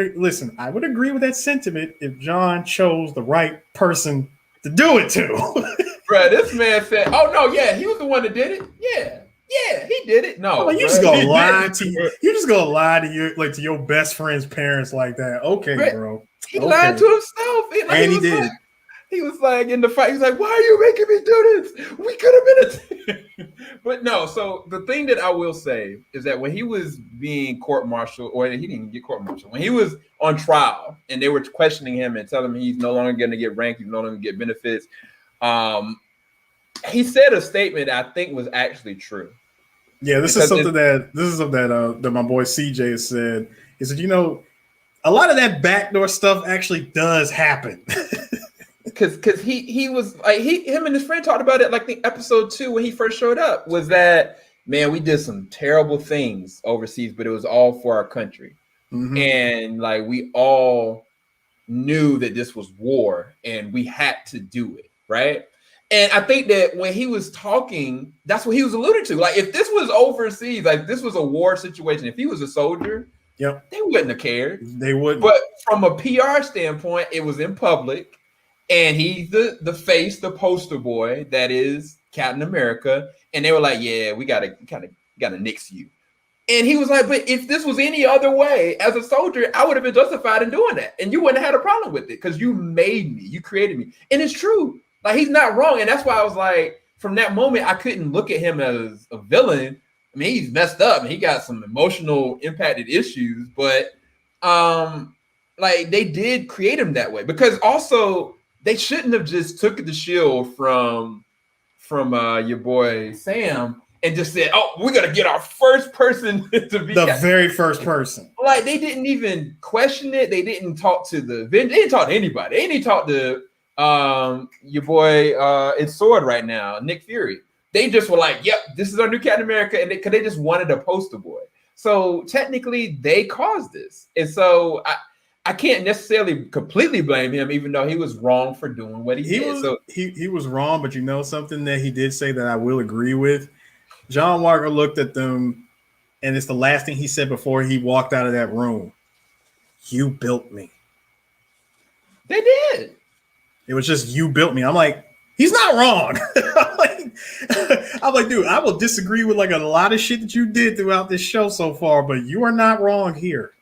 agree with that sentiment if John chose the right person to do it to. Bro, this man said, "Oh no, yeah, he was the one that did it." Yeah, Yeah, he did it. No, Like, you bro, just gonna he lie didn't, to bro. you just gonna lie to your best friend's parents like that. Okay, Bro, bro. he lied Okay. to himself. And he did. He was like in the fight. He's like, "Why are you making me do this? We could have been a team." But no. So the thing that I will say is that when he was being court-martialed, or he didn't even get court-martialed, when he was on trial and they were questioning him and telling him he's no longer going to get ranked, he's no longer going to get benefits, he said a statement that I think was actually true. Yeah, this is Because something that my boy CJ said. He said, a lot of that backdoor stuff actually does happen. because he was like him and his friend talked about it like the episode 2 when he first showed up, was that, man, we did some terrible things overseas, but it was all for our country. Mhm. And like we all knew that this was war and we had to do it, right? And I think that when he was talking, that's what he was alluding to. Like, if this was overseas, like this was a war situation, if he was a soldier, Yep, they wouldn't have cared. they wouldn't. But from a PR standpoint, it was in public, and he's the face, the poster boy that is Captain America. And they were like, "Yeah, we gotta nix you." And he was like, "But if this was any other way, as a soldier, I would have been justified in doing that, and you wouldn't have had a problem with it because you made me, you created me." And it's true. Like, he's not wrong, and that's why I was like, from that moment, I couldn't look at him as a villain. I mean, he's messed up and he got some emotional impacted issues, but like, they did create him that way, because also they shouldn't have just took the shield from your boy Sam and just said, "Oh, we're gonna get our first person to be The very first person. Like, they didn't even question it. They didn't talk to they didn't talk to anybody. They didn't talk to your boy in Sword right now, Nick Fury. They just were like, "Yep, this is our new Captain America," and because they just wanted a poster boy. So technically, they caused this, and so I can't necessarily completely blame him, even though he was wrong for doing what he did. He was wrong, but something that he did say that I will agree with. John Walker looked at them, and it's the last thing he said before he walked out of that room. "You built me." They did. It was just, "You built me." I'm like, he's not wrong. I'm like, dude, I will disagree with like a lot of shit that you did throughout this show so far, but you are not wrong here.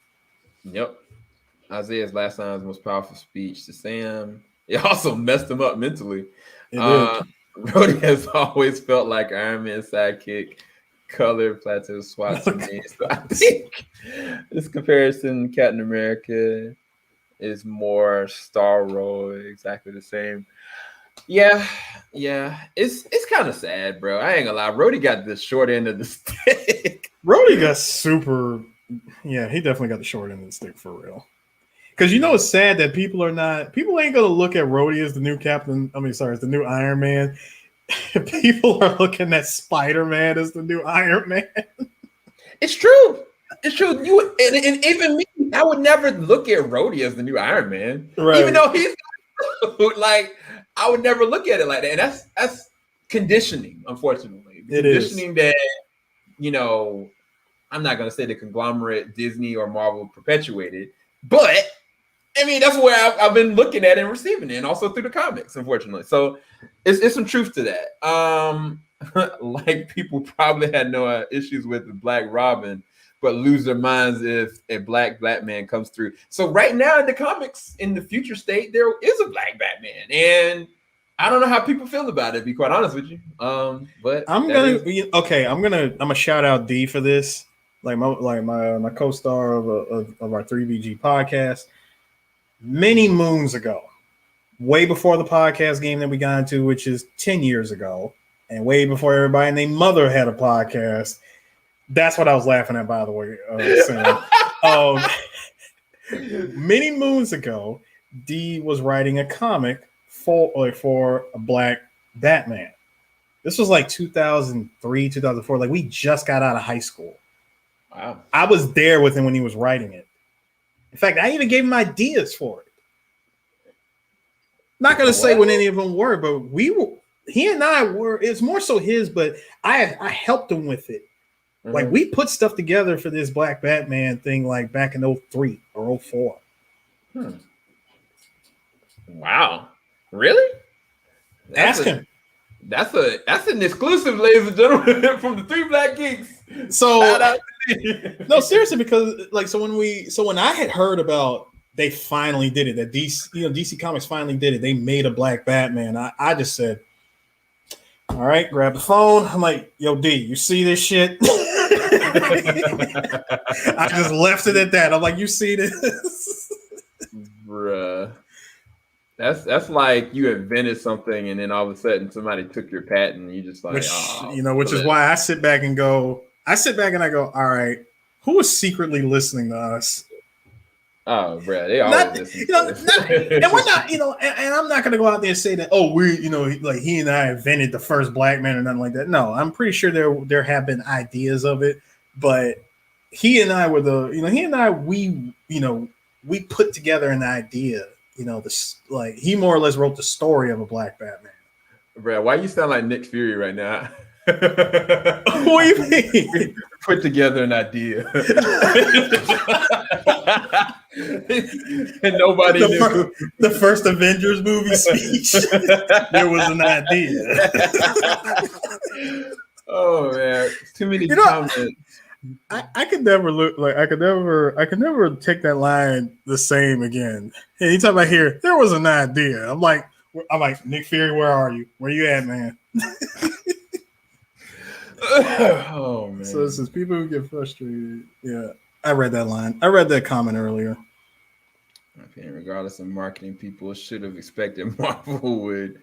Yep. Isaiah's last time's most powerful speech to Sam. It also messed him up mentally. It did. Brody has always felt like Iron Man's sidekick, color plateau SWAT to me. So I think this comparison, Captain America is more Star Wars, exactly the same. Yeah, it's kind of sad, bro. I ain't gonna lie. Brody got the short end of the stick. Brody got super. Yeah, he definitely got the short end of the stick for real. Because it's sad that people ain't gonna look at Rhodey as the new Captain. I mean, sorry, as the new Iron Man. People are looking at Spider-Man as the new Iron Man. It's true. It's true. You and even me, I would never look at Rhodey as the new Iron Man, Right. even though he's like, I would never look at it like that. And that's conditioning, unfortunately. It Conditioning that, I'm not gonna say the conglomerate Disney or Marvel perpetuated, but I mean, that's where I've been looking at and receiving it, and also through the comics, unfortunately. So it's some truth to that. Like, people probably had no issues with the Black Robin, but lose their minds if a black Batman comes through. So right now in the comics, in the future state, there is a black Batman, and I don't know how people feel about it, to be quite honest with you. But I'm gonna shout out D for this, like my co-star of our 3VG podcast. Many moons ago, way before the podcast game that we got into, which is 10 years ago, and way before everybody and their mother had a podcast. That's what I was laughing at, by the way, Sam. Many moons ago, D was writing a comic for a black Batman. This was like 2003, 2004. Like, we just got out of high school. Wow. I was there with him when he was writing it. In fact, I even gave him ideas for it. Not going to say what any of them were, but he and I were, it's more so his, but I helped him with it. Mm-hmm. Like, we put stuff together for this Black Batman thing, like back in 03 or 04. Wow. Really? Ask him. That's an exclusive, ladies and gentlemen, from the Three Black Geeks. So Shout out no, seriously, because like so when I had heard about they finally did it, that DC Comics finally did it, they made a black Batman. I just said, all right, grab the phone. I'm like, yo, D, you see this shit? I just left it at that. I'm like, you see this? Bruh. That's like you invented something and then all of a sudden somebody took your patent and you just like, Which is why I sit back and I go, all right, who is secretly listening to us? oh, bruh, they always listen. And we're not, and I'm not going to go out there and say that, oh, like he and I invented the first black man or nothing like that. No, I'm pretty sure there have been ideas of it, but he and I were we put together an idea. Like he more or less wrote the story of a black Batman. Bruh, why you sound like Nick Fury right now? What do you mean? Put together an idea. And nobody knew. The first Avengers movie speech. There was an idea. Oh man, too many comments. I could never look like I could never take that line the same again. And you talk about here, there was an idea. I'm like, Nick Fury, where are you? Where you at, man? Oh man. So this is people who get frustrated. Yeah. I read that line. I read that comment earlier. Okay, regardless of marketing, people should have expected Marvel would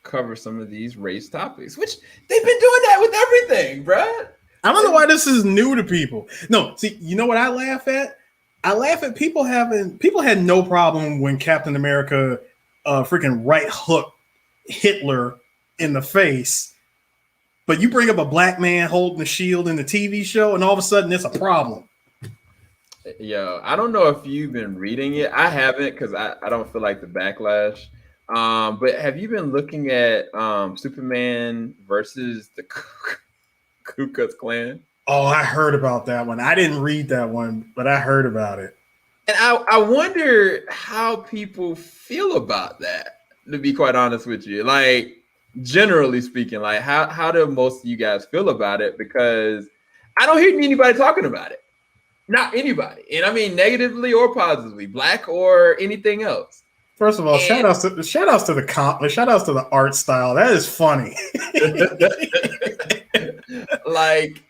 cover some of these race topics, which they've been doing that with everything, bruh. I don't know why this is new to people. No, see, you know what I laugh at? I laugh at people had no problem when Captain America freaking right hook Hitler in the face. But you bring up a black man holding a shield in the TV show, and all of a sudden it's a problem. Yo, I don't know if you've been reading it. I haven't because I don't feel like the backlash. But have you been looking at Superman versus the Kuka's Clan? Oh, I heard about that one. I didn't read that one, but I heard about it. And I wonder how people feel about that, to be quite honest with you. Like, generally speaking, like how do most of you guys feel about it? Because I don't hear anybody talking about it. Not anybody. And I mean negatively or positively, black or anything else. First of all, shout outs to the art style. That is funny. Like,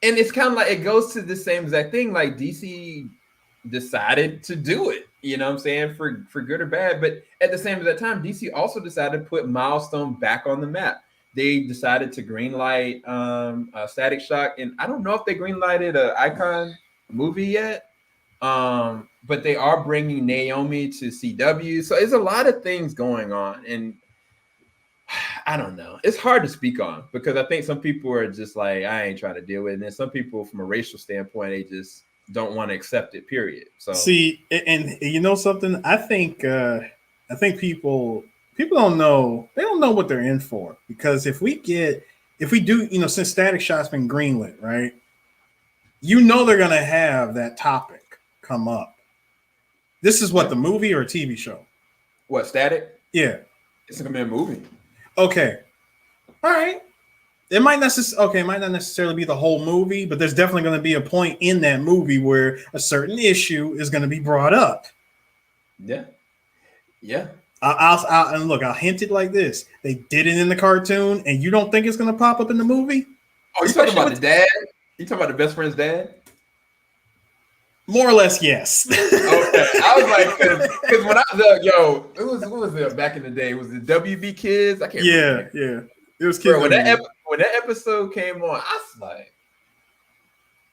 and it's kind of like it goes to the same exact thing. Like DC decided to do it, you know what I'm saying, for good or bad. But at the same time, DC also decided to put Milestone back on the map. They decided to greenlight Static Shock, and I don't know if they greenlighted an Icon movie yet. But they are bringing Naomi to CW, so there's a lot of things going on, and I don't know. It's hard to speak on because I think some people are just like, I ain't trying to deal with it, and then some people, from a racial standpoint, they just don't want to accept it. Period. So see, and you know something, I think people don't know. They don't know what they're in for, because if we do, since Static Shock's been greenlit, right? They're gonna have that topic come up. This is what, the movie or a TV show? What, Static? Yeah, it's gonna be a movie. Okay, all right. It might not necessarily be the whole movie, but there's definitely going to be a point in that movie where a certain issue is going to be brought up. Yeah. I'll hint it like this: they did it in the cartoon, and you don't think it's going to pop up in the movie? Oh, you talking about the dad? You talking about the best friend's dad? More or less, yes. Okay, I was like, because when what was it back in the day? Was it WB Kids? I can't remember. Yeah. It was kids. Bro, when that episode came on, I was like,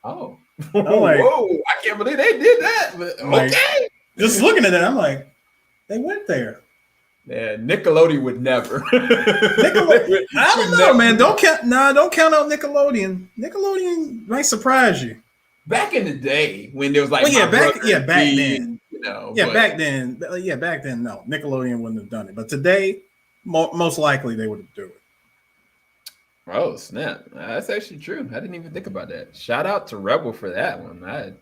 oh, whoa, I can't believe they did that. But okay. Just looking at that, I'm like, they went there. Yeah, Nickelodeon would never. I don't know, man. Don't count out Nickelodeon. Nickelodeon might surprise you. Back in the day when there was like, back then, back then, no, Nickelodeon wouldn't have done it. But today, most likely they would do it. Oh snap! That's actually true. I didn't even think about that. Shout out to Rebel for that one. I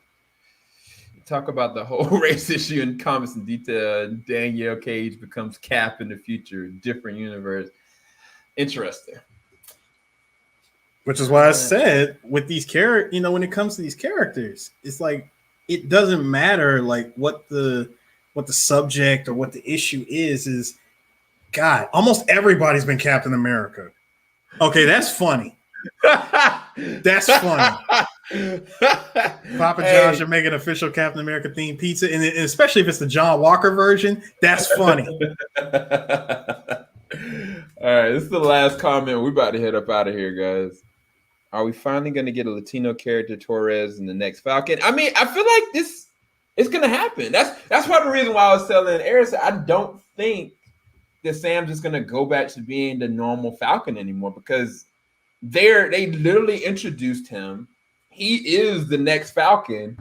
talk about the whole race issue in comics in detail. Danielle Cage becomes Cap in the future, different universe. Interesting. Which is why I said with these characters, when it comes to these characters, it's like it doesn't matter like what the subject or what the issue is God, almost everybody's been Captain America. Okay, that's funny. That's funny. Papa John's are making official Captain America themed pizza, and especially if it's the John Walker version, that's funny. All right, this is the last comment. We're about to head up out of here, guys. Are we finally going to get a Latino character, Torres, in the next Falcon? I mean, I feel like this is going to happen. That's part of the reason why I was telling Eris, I don't think that Sam's just going to go back to being the normal Falcon anymore, because they literally introduced him. He is the next Falcon,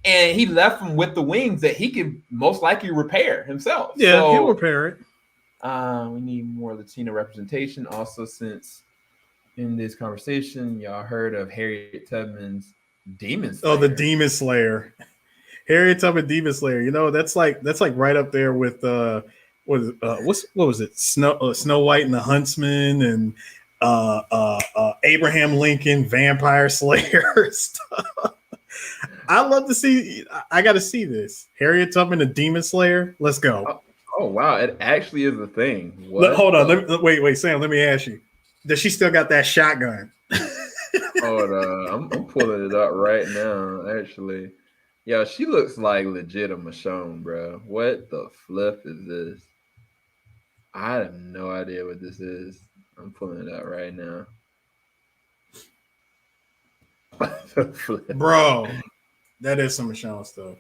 and he left him with the wings that he could most likely repair himself. Yeah, so, he'll repair it. We need more Latino representation. Also, since in this conversation, y'all heard of Harriet Tubman's Demon Slayer. Oh, the Demon Slayer. Harriet Tubman Demon Slayer. That's like right up there with what was it? Snow White and the Huntsman and Abraham Lincoln Vampire Slayer stuff. I love to see. I got to see this. Harriet Tubman, the Demon Slayer. Let's go. Oh wow, it actually is a thing. Hold on. Wait, Sam. Let me ask you. Does she still got that shotgun? Hold on. I'm pulling it up right now. Actually, yeah, she looks like legit a Michonne, bro. What the flip is this? I have no idea what this is. I'm pulling it up right now. Bro, that is some Michonne stuff.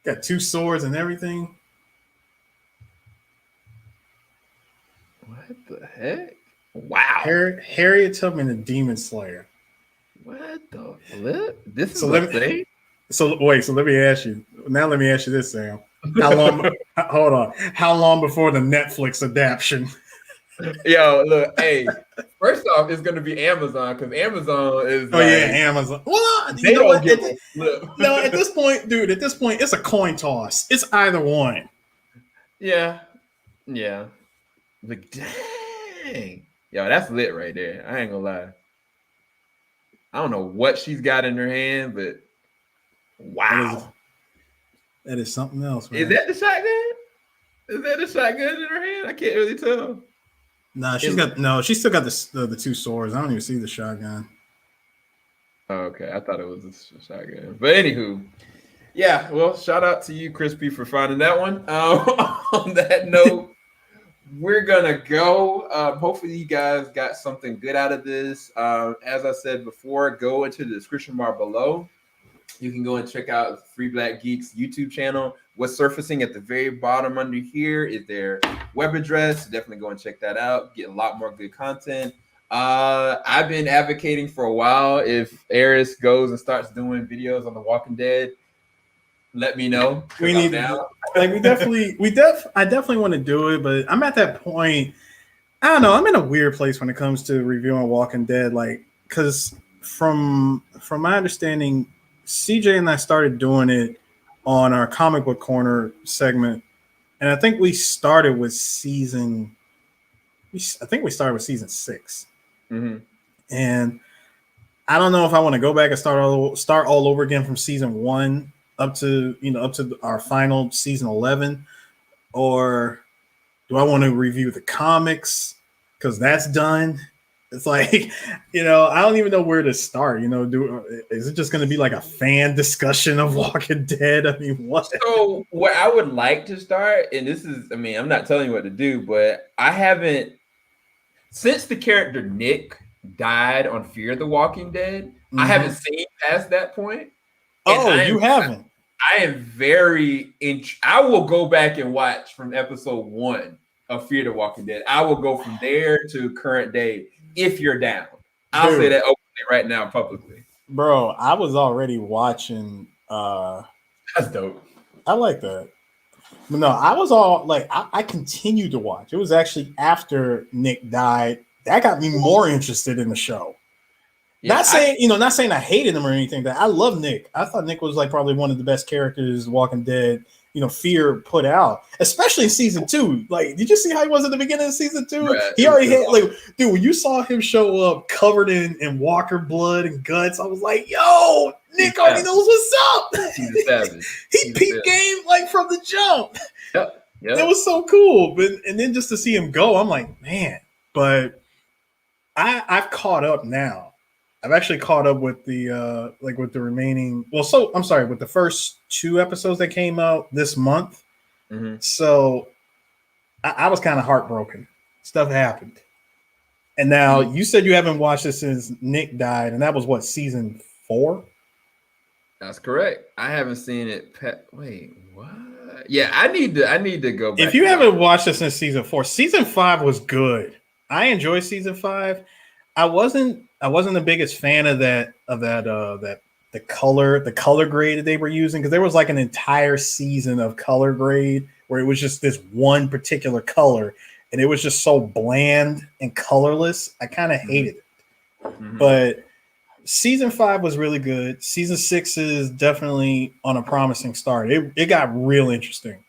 Got 2 swords and everything. What the heck? Wow. Harriet Tubman, the Demon Slayer. What the flip? This is So a thing? So let me ask you. Now let me ask you this, Sam. How long hold on. How long before the Netflix adaptation? Yo, look, hey, first off, it's gonna be Amazon, because Amazon is Amazon. Well, they don't give a flip. No, at this point, dude, it's a coin toss. It's either one. Yeah. Like, dang. Yo, that's lit right there. I ain't gonna lie. I don't know what she's got in her hand, but wow. That is something else, man. Is that the shotgun? Is that the shotgun in her hand? I can't really tell. Nah, she's still got the 2 swords. I don't even see the shotgun. Oh, okay, I thought it was a shotgun. But anywho, yeah, well, shout out to you, Crispy, for finding that one. On that note, we're gonna go. Hopefully, you guys got something good out of this. As I said before, go into the description bar below. You can go and check out Free Black Geeks YouTube channel. What's surfacing at the very bottom under here is their web address. Definitely go and check that out. Get a lot more good content. I've been advocating for a while. If Eris goes and starts doing videos on The Walking Dead, let me know. We need to, like, I definitely want to do it, but I'm at that point. I don't know. I'm in a weird place when it comes to reviewing Walking Dead, like, because from my understanding, CJ and I started doing it on our comic book corner segment, and I think we started with season 6. Mm-hmm. And I don't know if I want to go back and start all over again from season 1 up to our final season 11, or do I want to review the comics because that's done? It's like, I don't even know where to start. Is it just going to be like a fan discussion of Walking Dead? I mean, what? So what I would like to start, and this is, I'm not telling you what to do, but I haven't, since the character Nick died on Fear the Walking Dead, I haven't seen past that point. You haven't? I am very, I will go back and watch from episode 1 of Fear the Walking Dead. I will go from there to current day. If you're down, I'll say that openly right now, publicly. Bro, I was already watching. That's dope. I like that. But no, I was all like, I continued to watch. It was actually after Nick died that got me more interested in the show. Yeah, not saying I hated him or anything. That I love Nick. I thought Nick was like probably one of the best characters Walking Dead Fear put out, especially in season 2. Like, did you see how he was at the beginning of season 2? Right. He already had dude, when you saw him show up covered in Walker blood and guts, I was like, yo, Nick already knows what's up. He's a savage. He peaked game like from the jump. Yep. It was so cool. And then just to see him go, I'm like, man. But I've caught up now. I've actually caught up with the with the remaining. Well, so I'm sorry, with the first 2 episodes that came out this month. Mm-hmm. So I was kind of heartbroken. Stuff happened, and now you said you haven't watched it since Nick died, and that was what, season 4? That's correct. I haven't seen it. Wait, what? Yeah, I need to go back. If you haven't watched it since season 4, season 5 was good. I enjoyed season 5. I wasn't the biggest fan of the color grade that they were using, because there was like an entire season of color grade where it was just this one particular color, and it was just so bland and colorless. I kind of hated it. Mm-hmm. But season 5 was really good. Season 6 is definitely on a promising start. It got real interesting,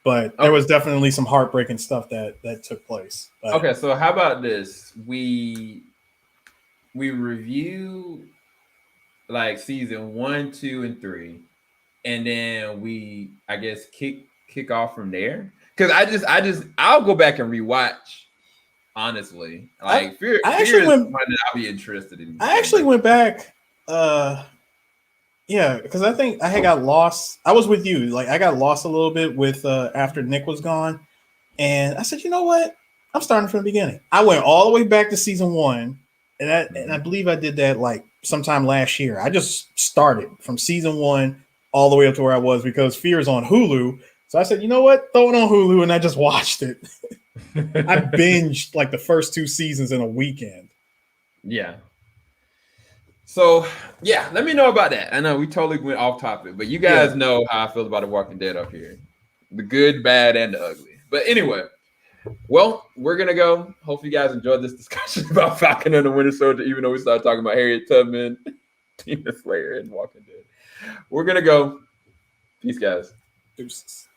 but there was definitely some heartbreaking stuff that took place. But, okay, so how about this? We review like season 1, 2, and 3, and then we, I guess, kick off from there. Because I'll go back and rewatch. Honestly, like Fear is one that I'll be interested in. I actually went back, because I think I had got lost. I was with you, like I got lost a little bit with after Nick was gone, and I said, you know what? I'm starting from the beginning. I went all the way back to season 1. And I believe I did that like sometime last year. I just started from season 1 all the way up to where I was, because Fear is on Hulu. So I said, you know what? Throw it on Hulu, and I just watched it. I binged like the first 2 seasons in a weekend. Yeah. So yeah, let me know about that. I know we totally went off topic, but you guys know how I feel about The Walking Dead up here. The good, bad, and the ugly. But anyway. Well, we're going to go. Hopefully you guys enjoyed this discussion about Falcon and the Winter Soldier, even though we started talking about Harriet Tubman, Demon Slayer, and Walking Dead. We're going to go. Peace, guys. Deuces.